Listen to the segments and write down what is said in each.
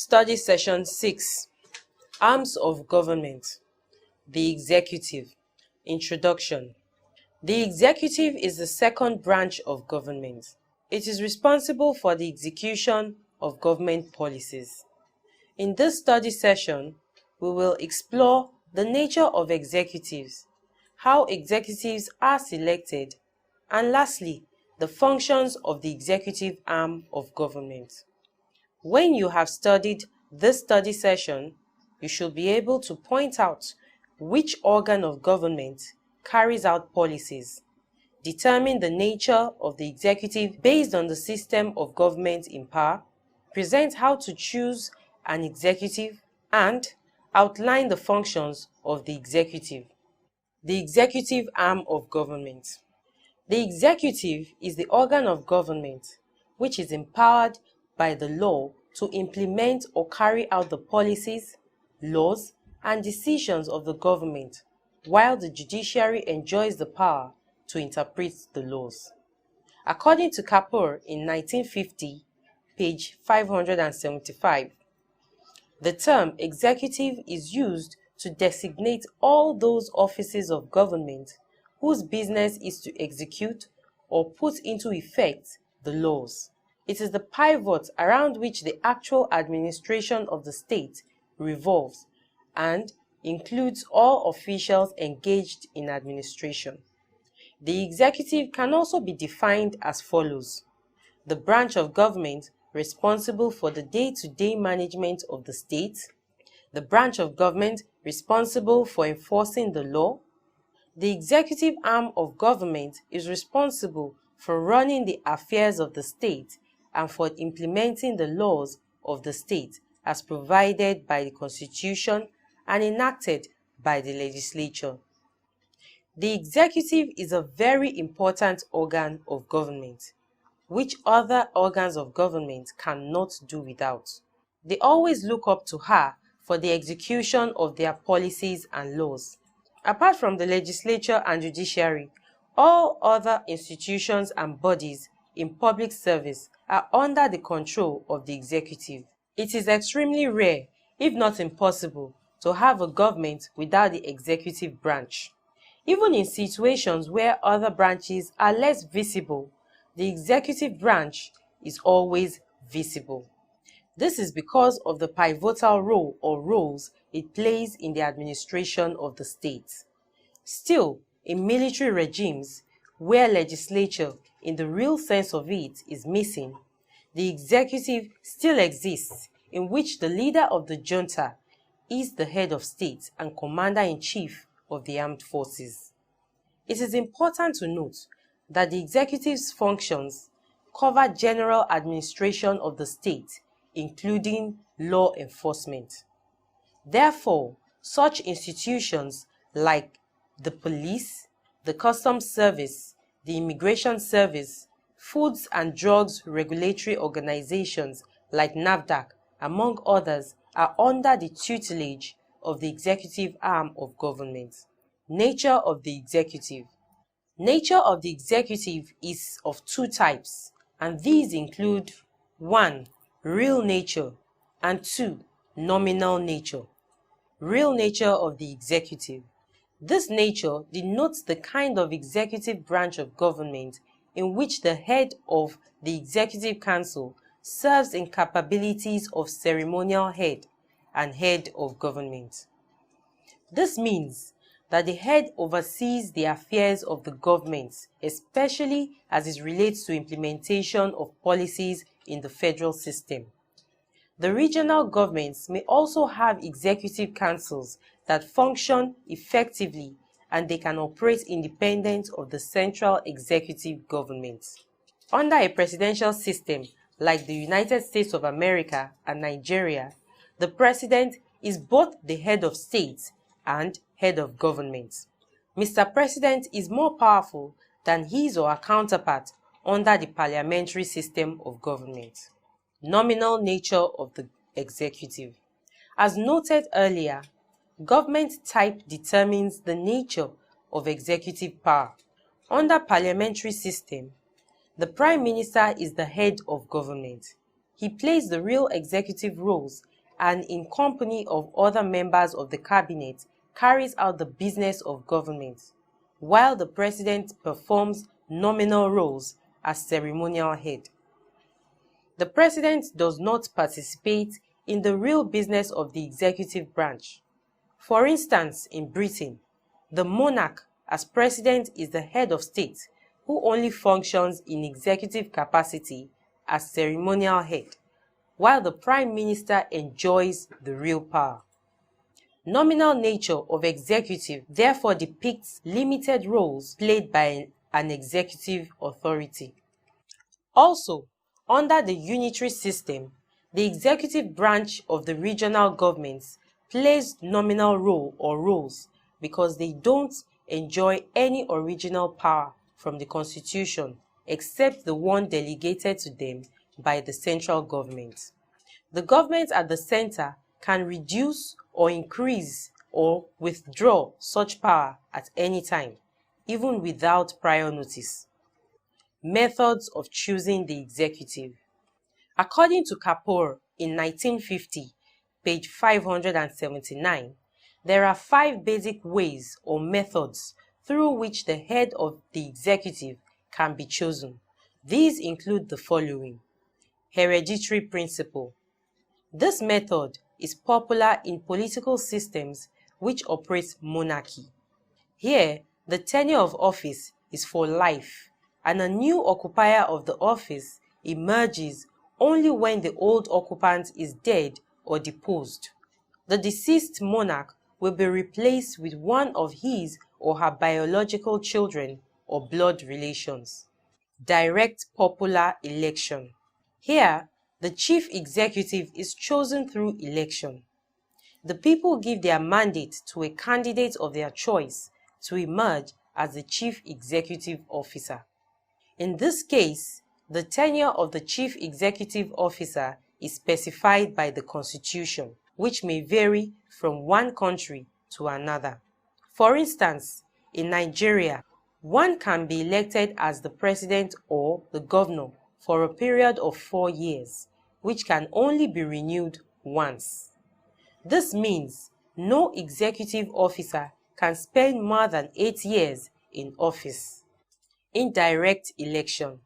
Study Session 6, Arms of Government. The Executive. Introduction. The executive is the second branch of government. It is responsible for the execution of government policies. In this study session, we will explore the nature of executives, how executives are selected, and lastly, the functions of the executive arm of government. When you have studied this study session, you should be able to point out which organ of government carries out policies, determine the nature of the executive based on the system of government in power, present how to choose an executive, and outline the functions of the executive. The executive arm of government. The executive is the organ of government which is empowered by the law to implement or carry out the policies, laws, and decisions of the government, while the judiciary enjoys the power to interpret the laws. According to Kapoor in 1950, page 575, the term executive is used to designate all those offices of government whose business is to execute or put into effect the laws. It is the pivot around which the actual administration of the state revolves and includes all officials engaged in administration. The executive can also be defined as follows: the branch of government responsible for the day-to-day management of the state, the branch of government responsible for enforcing the law. The executive arm of government is responsible for running the affairs of the state and for implementing the laws of the state as provided by the Constitution and enacted by the legislature. The executive is a very important organ of government, which other organs of government cannot do without. They always look up to her for the execution of their policies and laws. Apart from the legislature and judiciary, all other institutions and bodies in public service are under the control of the executive. It is extremely rare, if not impossible, to have a government without the executive branch. Even in situations where other branches are less visible, the executive branch is always visible. This is because of the pivotal role or roles it plays in the administration of the state. Still, in military regimes, where legislature, in the real sense of it, is missing, the executive still exists, in which the leader of the junta is the head of state and commander-in-chief of the armed forces. It is important to note that the executive's functions cover general administration of the state, including law enforcement. Therefore, such institutions like the police, the customs service, the immigration service, foods and drugs regulatory organizations like NAFDAC, among others, are under the tutelage of the executive arm of government. Nature of the executive. Nature of the executive is of two types, and these include 1. Real nature, and 2. Nominal nature. Real nature of the executive. This nature denotes the kind of executive branch of government in which the head of the executive council serves in capabilities of ceremonial head and head of government. This means that the head oversees the affairs of the government, especially as it relates to implementation of policies in the federal system. The regional governments may also have executive councils that function effectively, and they can operate independent of the central executive government. Under a presidential system like the United States of America and Nigeria, the president is both the head of state and head of government. Mr. President is more powerful than his or her counterpart under the parliamentary system of government. Nominal nature of the executive. As noted earlier, government type determines the nature of executive power. Under parliamentary system, the Prime Minister is the head of government. He plays the real executive roles and in company of other members of the cabinet carries out the business of government, while the president performs nominal roles as ceremonial head. The president does not participate in the real business of the executive branch. For instance, in Britain, the monarch as president is the head of state who only functions in executive capacity as ceremonial head, while the prime minister enjoys the real power. Nominal nature of executive therefore depicts limited roles played by an executive authority. Also, under the unitary system, the executive branch of the regional governments plays nominal role or roles because they don't enjoy any original power from the constitution except the one delegated to them by the central government. The government at the center can reduce or increase or withdraw such power at any time, even without prior notice. Methods of choosing the executive. According to Kapoor in 1950, page 579, there are 5 basic ways or methods through which the head of the executive can be chosen. These include the following. Hereditary principle. This method is popular in political systems which operate monarchy. Here, the tenure of office is for life, and a new occupier of the office emerges only when the old occupant is dead or deposed. The deceased monarch will be replaced with one of his or her biological children or blood relations. Direct popular election. Here, the chief executive is chosen through election. The people give their mandate to a candidate of their choice to emerge as the chief executive officer. In this case, the tenure of the chief executive officer is specified by the constitution, which may vary from one country to another. For instance, in Nigeria, one can be elected as the president or the governor for a period of 4 years, which can only be renewed once. This means no executive officer can spend more than 8 years in office. Indirect election.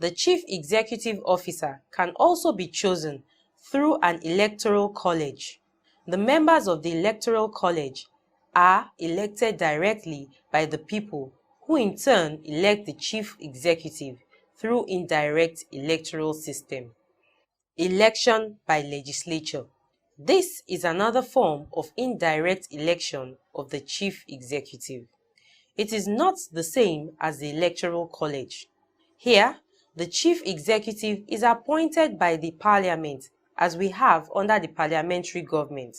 The chief executive officer can also be chosen through an electoral college. The members of the electoral college are elected directly by the people, who in turn elect the chief executive through indirect electoral system. Election by legislature. This is another form of indirect election of the chief executive. It is not the same as the electoral college. Here, the chief executive is appointed by the parliament, as we have under the parliamentary government.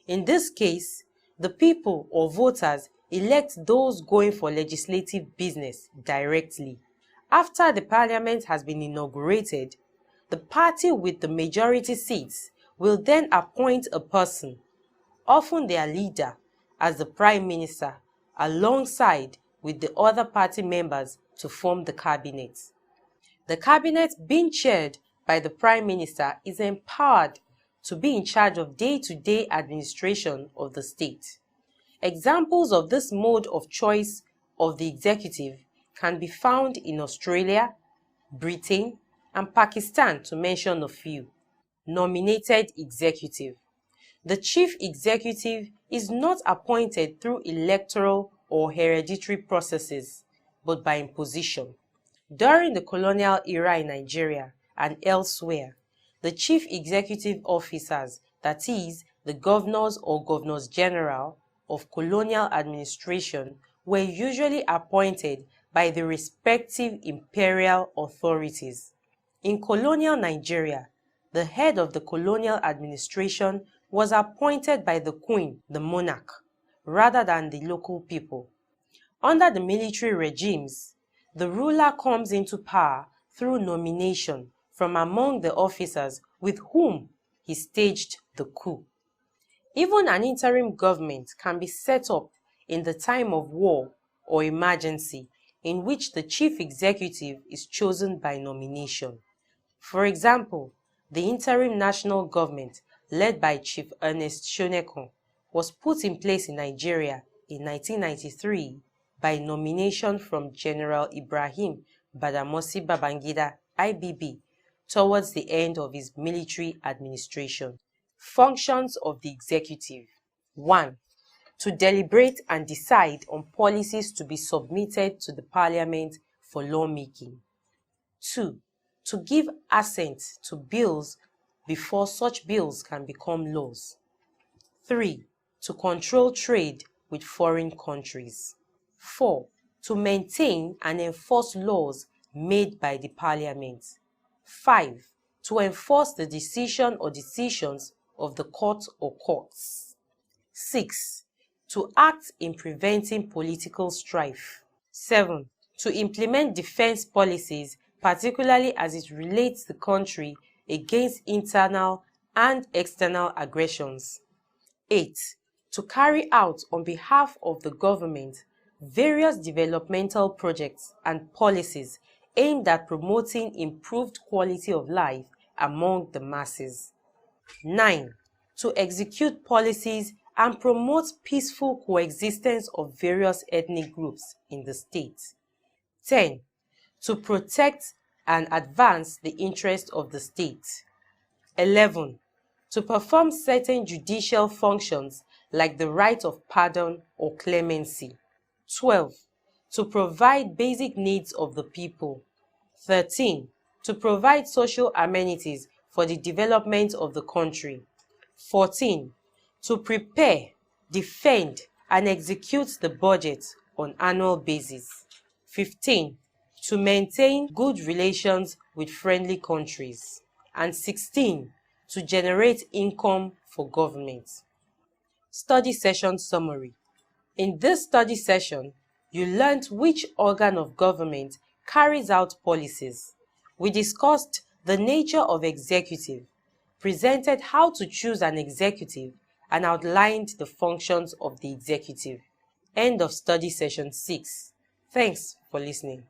In this case, the people or voters elect those going for legislative business directly. After the parliament has been inaugurated, the party with the majority seats will then appoint a person, often their leader, as the prime minister, alongside with the other party members to form the cabinet. The cabinet, being chaired by the prime minister, is empowered to be in charge of day-to-day administration of the state. Examples of this mode of choice of the executive can be found in Australia, Britain, and Pakistan, to mention a few. Nominated executive. The chief executive is not appointed through electoral or hereditary processes, but by imposition. During the colonial era in Nigeria and elsewhere, the chief executive officers, that is, the governors or governors general of colonial administration, were usually appointed by the respective imperial authorities. In colonial Nigeria, the head of the colonial administration was appointed by the queen, the monarch, rather than the local people. Under the military regimes, the ruler comes into power through nomination from among the officers with whom he staged the coup. Even an interim government can be set up in the time of war or emergency, in which the chief executive is chosen by nomination. For example, the interim national government led by Chief Ernest Shonekan, was put in place in Nigeria in 1993 by nomination from General Ibrahim Badamasi Babangida, IBB, towards the end of his military administration. Functions of the executive. 1. To deliberate and decide on policies to be submitted to the Parliament for lawmaking. 2. To give assent to bills before such bills can become laws. 3. To control trade with foreign countries. 4. To maintain and enforce laws made by the Parliament. 5. To enforce the decision or decisions of the court or courts. 6. To act in preventing political strife. 7. To implement defense policies, particularly as it relates the country against internal and external aggressions. 8. To carry out on behalf of the government various developmental projects and policies aimed at promoting improved quality of life among the masses. 9. To execute policies and promote peaceful coexistence of various ethnic groups in the state. 10. To protect and advance the interests of the state. 11. To perform certain judicial functions like the right of pardon or clemency. 12. To provide basic needs of the people. 13. To provide social amenities for the development of the country. 14. To prepare, defend, and execute the budget on annual basis. 15. To maintain good relations with friendly countries. And 16. To generate income for government. Study session summary. In this study session, you learned which organ of government carries out policies. We discussed the nature of executive, presented how to choose an executive, and outlined the functions of the executive. End of study session 6. Thanks for listening.